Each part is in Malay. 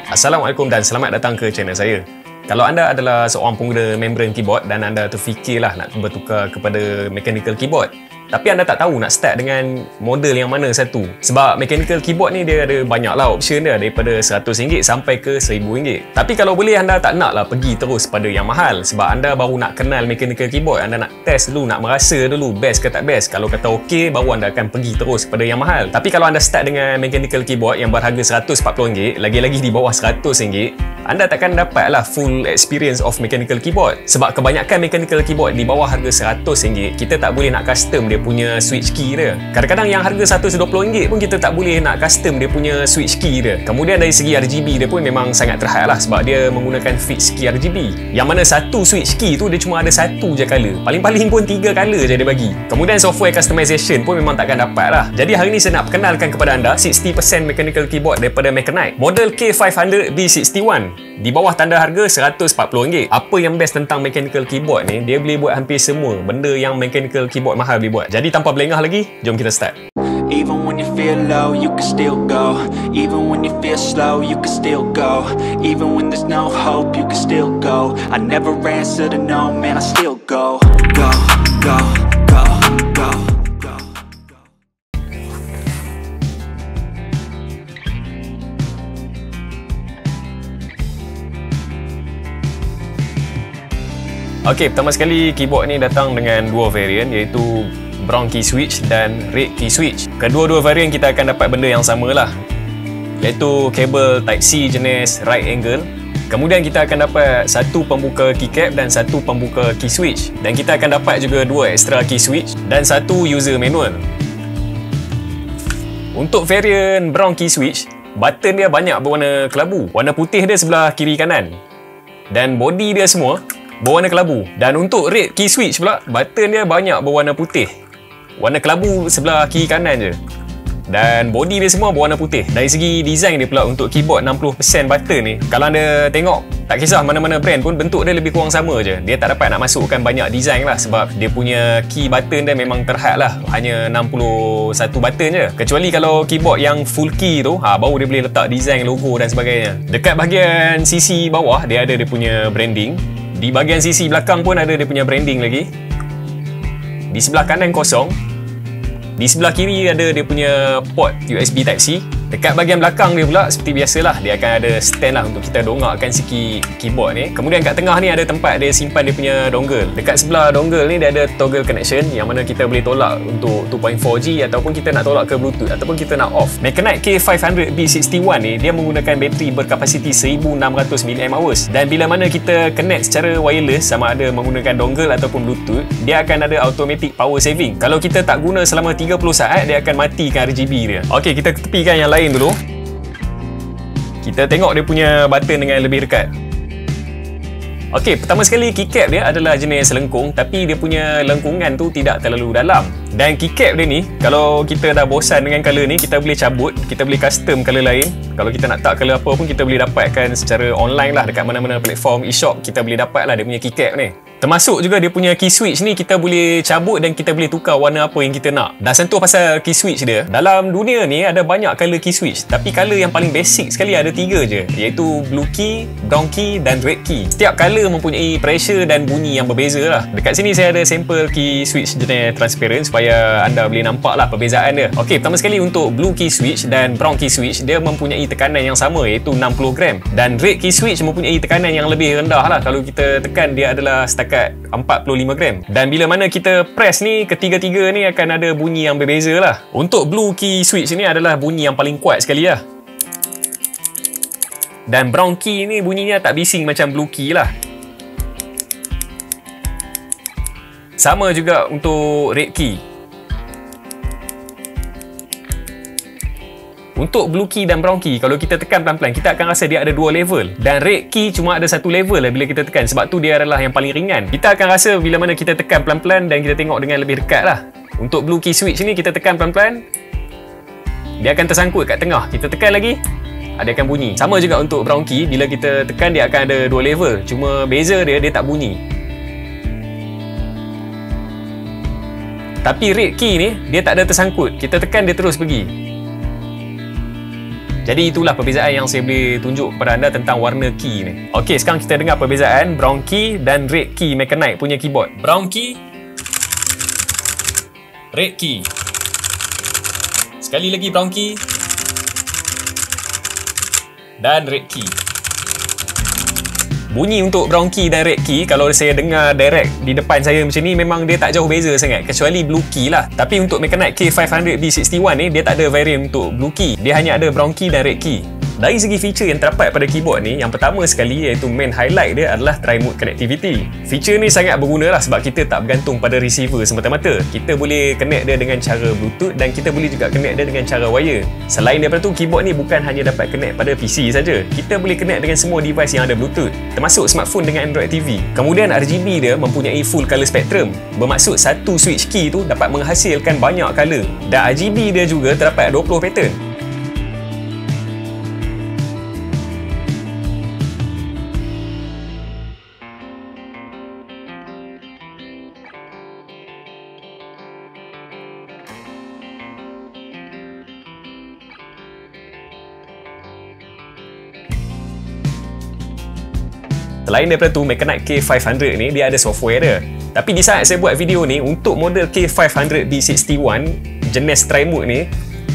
Assalamualaikum dan selamat datang ke channel saya. Kalau anda adalah seorang pengguna membrane keyboard dan anda terfikirlah nak bertukar kepada mechanical keyboard, tapi anda tak tahu nak start dengan model yang mana satu. Sebab mechanical keyboard ni dia ada banyaklah option dia, daripada RM100 sampai ke RM1000. Tapi kalau boleh anda tak naklah pergi terus pada yang mahal, sebab anda baru nak kenal mechanical keyboard, anda nak test dulu, nak merasa dulu best ke tak best. Kalau kata okey, baru anda akan pergi terus pada yang mahal. Tapi kalau anda start dengan mechanical keyboard yang berharga RM140, lagi-lagi di bawah RM100, anda takkan dapatlah full experience of mechanical keyboard. Sebab kebanyakan mechanical keyboard di bawah harga RM100, kita tak boleh nak custom dia punya switch key dia. Kadang-kadang yang harga RM120 pun kita tak boleh nak custom dia punya switch key dia. Kemudian dari segi RGB dia pun memang sangat terhad lah, sebab dia menggunakan fixed key RGB, yang mana satu switch key tu dia cuma ada satu je color. Paling-paling pun 3 color je dia bagi. Kemudian software customization pun memang takkan dapat lah. Jadi hari ni saya nak perkenalkan kepada anda 60% mechanical keyboard daripada Mechanite model K500B61 di bawah tanda harga RM140. Apa yang best tentang mechanical keyboard ni, dia boleh buat hampir semua benda yang mechanical keyboard mahal boleh buat. Jadi tanpa berlengah lagi, jom kita start. Even when you feel low, you can still go. Even when you feel slow, you can still go. Even when there's no hope, you can still go. I never answer to no, man, I still go. Go, go, go, go, go, go. Okey, pertama sekali keyboard ni datang dengan dua variant, iaitu brown key switch dan red key switch. Kedua-dua variant kita akan dapat benda yang sama lah, iaitu kabel type C jenis right angle. Kemudian kita akan dapat satu pembuka keycap dan satu pembuka key switch. Dan kita akan dapat juga dua extra key switch dan satu user manual. Untuk variant brown key switch, button dia banyak berwarna kelabu. Warna putih dia sebelah kiri kanan, dan body dia semua berwarna kelabu. Dan untuk red key switch pula, button dia banyak berwarna putih, warna kelabu sebelah kiri kanan je, dan body dia semua berwarna putih. Dari segi design dia pula, untuk keyboard 60% button ni, kalau anda tengok, tak kisah mana-mana brand pun, bentuk dia lebih kurang sama je. Dia tak dapat nak masukkan banyak design lah, sebab dia punya key button dia memang terhad lah, hanya 61 button je. Kecuali kalau keyboard yang full key tu, baru dia boleh letak design, logo dan sebagainya. Dekat bahagian sisi bawah dia ada dia punya branding. Di bahagian sisi belakang pun ada dia punya branding lagi. Di sebelah kanan kosong. Di sebelah kiri ada dia punya port USB Type-C. Dekat bahagian belakang dia pula, seperti biasalah, dia akan ada stand lah untuk kita dongakkan si keyboard ni. Kemudian kat tengah ni ada tempat dia simpan dia punya dongle. Dekat sebelah dongle ni dia ada toggle connection, yang mana kita boleh tolak untuk 2.4G, ataupun kita nak tolak ke Bluetooth, ataupun kita nak off. Mechanite K500B61 ni dia menggunakan bateri berkapasiti 1600 mAh. Dan bila mana kita connect secara wireless, sama ada menggunakan dongle ataupun Bluetooth, dia akan ada automatic power saving. Kalau kita tak guna selama 30 saat, dia akan matikan RGB dia. Okey, kita tepikan yang lain dulu. Kita tengok dia punya button dengan lebih dekat. Okey, pertama sekali keycap dia adalah jenis lengkung, tapi dia punya lengkungan tu tidak terlalu dalam. Dan keycap dia ni, kalau kita dah bosan dengan color ni, kita boleh cabut, kita boleh custom color lain. Kalau kita nak tak color apa pun, kita boleh dapatkan secara online lah, dekat mana-mana platform e-shop kita boleh dapat lah dia punya keycap ni. Termasuk juga dia punya key switch ni, kita boleh cabut dan kita boleh tukar warna apa yang kita nak. Dah sentuh pasal key switch dia, dalam dunia ni ada banyak color key switch, tapi color yang paling basic sekali ada 3 je, iaitu blue key, brown key dan red key. Setiap color mempunyai pressure dan bunyi yang berbeza lah. Dekat sini saya ada sampel key switch jenis transparent supaya anda boleh nampak lah perbezaan dia. Okey, pertama sekali untuk blue key switch dan brown key switch, dia mempunyai tekanan yang sama, iaitu 60 gram. Dan red key switch mempunyai tekanan yang lebih rendah lah. Kalau kita tekan, dia adalah setakat 45 gram. Dan bila mana kita press ni, ketiga-tiga ni akan ada bunyi yang berbeza lah. Untuk blue key switch ni adalah bunyi yang paling kuat sekali lah. Dan brown key ni bunyinya tak bising macam blue key lah. Sama juga untuk red key. Untuk blue key dan brown key, kalau kita tekan pelan-pelan, kita akan rasa dia ada 2 level. Dan red key cuma ada 1 level lah bila kita tekan. Sebab tu dia adalah yang paling ringan. Kita akan rasa bila mana kita tekan pelan-pelan dan kita tengok dengan lebih dekat lah. Untuk blue key switch ni, kita tekan pelan-pelan, dia akan tersangkut kat tengah. Kita tekan lagi, dia akan bunyi. Sama juga untuk brown key, bila kita tekan dia akan ada 2 level. Cuma beza dia tak bunyi. Tapi red key ni, dia tak ada tersangkut. Kita tekan, dia terus pergi. Jadi itulah perbezaan yang saya boleh tunjuk kepada anda tentang warna key ni. Okey, sekarang kita dengar perbezaan brown key dan red key Mechanite punya keyboard. Brown key, red key. Sekali lagi brown key dan red key. Bunyi untuk brown key dan red key kalau saya dengar direct di depan saya macam ni memang dia tak jauh beza sangat, kecuali blue key lah. Tapi untuk Mechanite K500B61 ni dia tak ada variant untuk blue key, dia hanya ada brown key dan red key. Dari segi feature yang terdapat pada keyboard ni, yang pertama sekali iaitu main highlight dia adalah tri-mode connectivity. Feature ni sangat berguna lah sebab kita tak bergantung pada receiver semata-mata. Kita boleh connect dia dengan cara Bluetooth dan kita boleh juga connect dia dengan cara wire. Selain daripada tu, keyboard ni bukan hanya dapat connect pada PC saja. Kita boleh connect dengan semua device yang ada Bluetooth, termasuk smartphone dengan Android TV. Kemudian RGB dia mempunyai full color spectrum. Bermaksud satu switch key tu dapat menghasilkan banyak color. Dan RGB dia juga terdapat 20 pattern. Selain daripada tu, Mechanite K500 ni dia ada software dia. Tapi di saat saya buat video ni, untuk model K500B61 jenis tri-mode ni,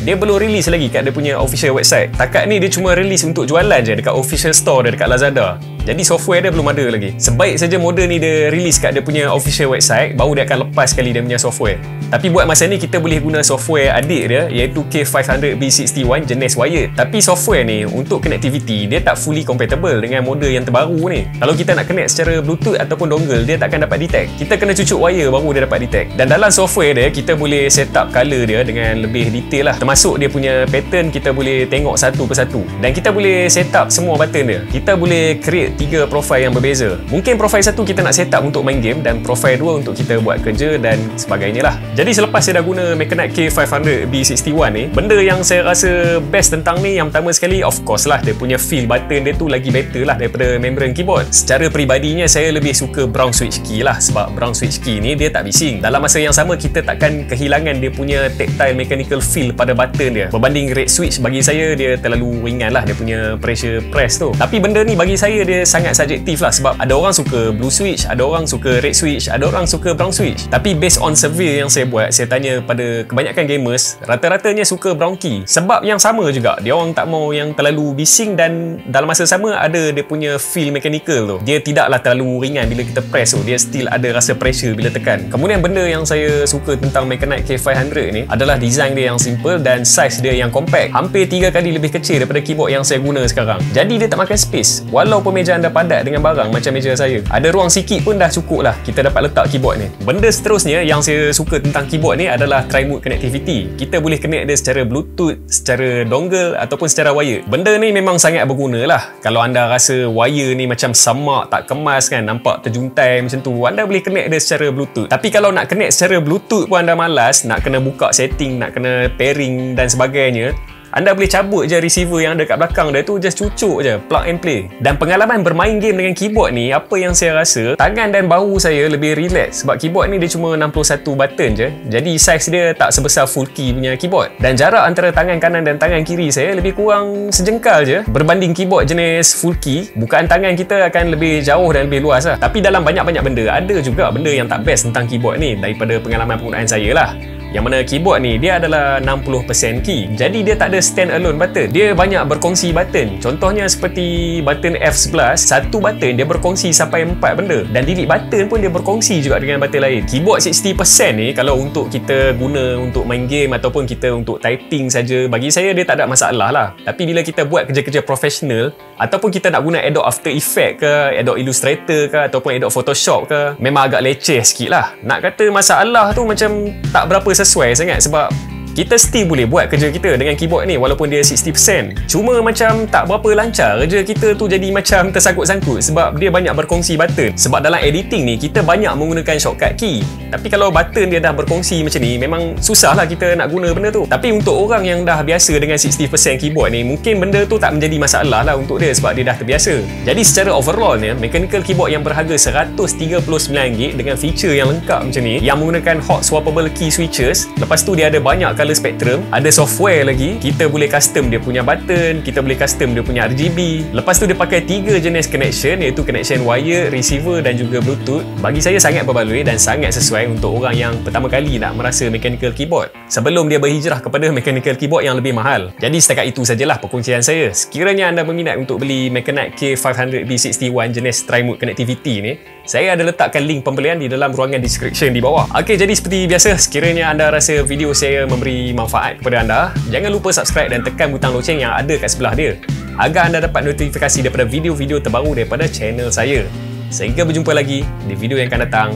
dia belum release lagi kat dia punya official website. Takat ni dia cuma release untuk jualan je dekat official store dia dekat Lazada. Jadi software dia belum ada lagi. Sebaik saja model ni dia release kat dia punya official website, baru dia akan lepas sekali dia punya software. Tapi buat masa ni kita boleh guna software adik dia iaitu K500B61 jenis wired. Tapi software ni untuk connectivity dia tak fully compatible dengan model yang terbaru ni. Kalau kita nak connect secara Bluetooth ataupun dongle, dia tak akan dapat detect. Kita kena cucuk wire baru dia dapat detect. Dan dalam software dia kita boleh set up color dia dengan lebih detail lah. Termasuk dia punya pattern kita boleh tengok satu persatu. Dan kita boleh set up semua button dia. Kita boleh create 3 profile yang berbeza. Mungkin profile 1 kita nak set up untuk main game dan profile 2 untuk kita buat kerja dan sebagainya lah. Jadi selepas saya dah guna Mechanite K500B61 ni, benda yang saya rasa best tentang ni, yang pertama sekali of course lah dia punya feel button dia tu lagi better lah daripada membran keyboard. Secara peribadinya saya lebih suka brown switch key lah, sebab brown switch key ni dia tak bising. Dalam masa yang sama kita takkan kehilangan dia punya tactile mechanical feel pada button dia. Berbanding red switch, bagi saya dia terlalu ringan lah dia punya pressure press tu. Tapi benda ni bagi saya dia sangat subjektif lah, sebab ada orang suka blue switch, ada orang suka red switch, ada orang suka brown switch. Tapi based on survey yang saya buat, saya tanya pada kebanyakan gamers, rata-ratanya suka brown key. Sebab yang sama juga, dia orang tak mau yang terlalu bising dan dalam masa sama ada dia punya feel mechanical tu. Dia tidaklah terlalu ringan bila kita press tu, dia still ada rasa pressure bila tekan. Kemudian benda yang saya suka tentang Mechanite K500 ni adalah design dia yang simple dan size dia yang compact. Hampir 3 kali lebih kecil daripada keyboard yang saya guna sekarang. Jadi dia tak makan space. Walaupun meja anda padat dengan barang macam meja saya, ada ruang sikit pun dah cukup lah kita dapat letak keyboard ni. Benda seterusnya yang saya suka tentang keyboard ni adalah tri-mode connectivity. Kita boleh connect dia secara Bluetooth, secara dongle ataupun secara wire. Benda ni memang sangat berguna lah. Kalau anda rasa wire ni macam samak, tak kemas kan, nampak terjuntai macam tu, anda boleh connect dia secara Bluetooth. Tapi kalau nak connect secara Bluetooth pun anda malas, nak kena buka setting, nak kena pairing dan sebagainya, anda boleh cabut je receiver yang ada kat belakang dia tu, just cucuk je, plug and play. Dan pengalaman bermain game dengan keyboard ni, apa yang saya rasa, tangan dan bahu saya lebih relax sebab keyboard ni dia cuma 61 button je. Jadi size dia tak sebesar full key punya keyboard. Dan jarak antara tangan kanan dan tangan kiri saya lebih kurang sejengkal je. Berbanding keyboard jenis full key, bukaan tangan kita akan lebih jauh dan lebih luas lah. Tapi dalam banyak-banyak benda, ada juga benda yang tak best tentang keyboard ni daripada pengalaman penggunaan saya lah. Yang mana keyboard ni dia adalah 60% key. Jadi dia tak ada stand alone button. Dia banyak berkongsi button. Contohnya seperti button F11, satu button dia berkongsi sampai 4 benda. Dan delete button pun dia berkongsi juga dengan button lain. Keyboard 60% ni kalau untuk kita guna untuk main game ataupun kita untuk typing saja, bagi saya dia tak ada masalah lah. Tapi bila kita buat kerja-kerja profesional ataupun kita nak guna Adobe After Effects ke, Adobe Illustrator ke ataupun Adobe Photoshop ke, memang agak leceh sikit lah. Nak kata masalah tu macam tak berapa sesuai sangat sebab kita still boleh buat kerja kita dengan keyboard ni walaupun dia 60%. Cuma macam tak berapa lancar kerja kita tu, jadi macam tersangkut-sangkut sebab dia banyak berkongsi button. Sebab dalam editing ni kita banyak menggunakan shortcut key. Tapi kalau button dia dah berkongsi macam ni, memang susah lah kita nak guna benda tu. Tapi untuk orang yang dah biasa dengan 60% keyboard ni, mungkin benda tu tak menjadi masalah lah untuk dia sebab dia dah terbiasa. Jadi secara overall ni, mechanical keyboard yang berharga RM139 dengan feature yang lengkap macam ni, yang menggunakan hot swappable key switches, lepas tu dia ada banyak color spectrum, ada software lagi. Kita boleh custom dia punya button, kita boleh custom dia punya RGB. Lepas tu dia pakai 3 jenis connection, iaitu connection wire, receiver dan juga bluetooth. Bagi saya sangat berbaloi dan sangat sesuai untuk orang yang pertama kali nak merasa mechanical keyboard sebelum dia berhijrah kepada mechanical keyboard yang lebih mahal. Jadi setakat itu sajalah perkongsian saya. Sekiranya anda berminat untuk beli Mechanite K500B61 jenis tri-mode connectivity ni, saya ada letakkan link pembelian di dalam ruangan description di bawah. Okey, jadi seperti biasa, sekiranya anda rasa video saya memberi manfaat kepada anda, jangan lupa subscribe dan tekan butang loceng yang ada kat sebelah dia agar anda dapat notifikasi daripada video-video terbaru daripada channel saya. Sehingga berjumpa lagi di video yang akan datang.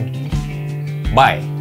Bye.